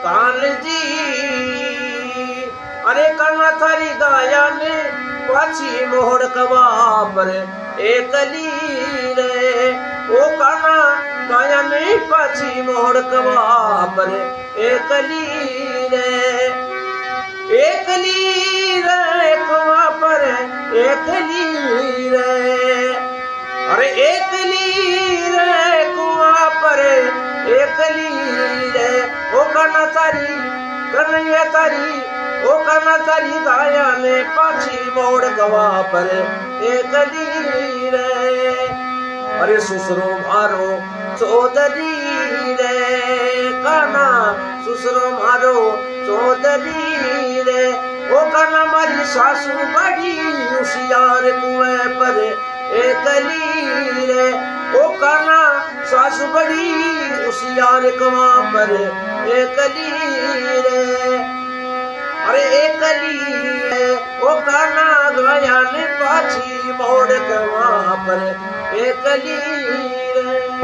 कान जी अरे कना थारी गाया ने पाछी मोड़ कवा पर एकली रे ओ काना गाया ने पाछी मोड़ कवा पर एकली रे कुआ पर एकली रे अरे एकली रे कुआ पर एकली रे ओ काना तारी कन्हैया तारी ओ काना तारी गाया ने पाछी मोड़ गवा पर एकली रे अरे सुसरो मारो चौधरी रे काना सुसरो मारो चौधरी रे ओ काना मारी सासू बड़ी होशियार कुएं पर एकली रे ओ काना सासू बड़ी होशियार कुआं पर एकली रे अरे एकली रे ओ काना गाया ने पाछी मोड़ कुआं पर एकली रे।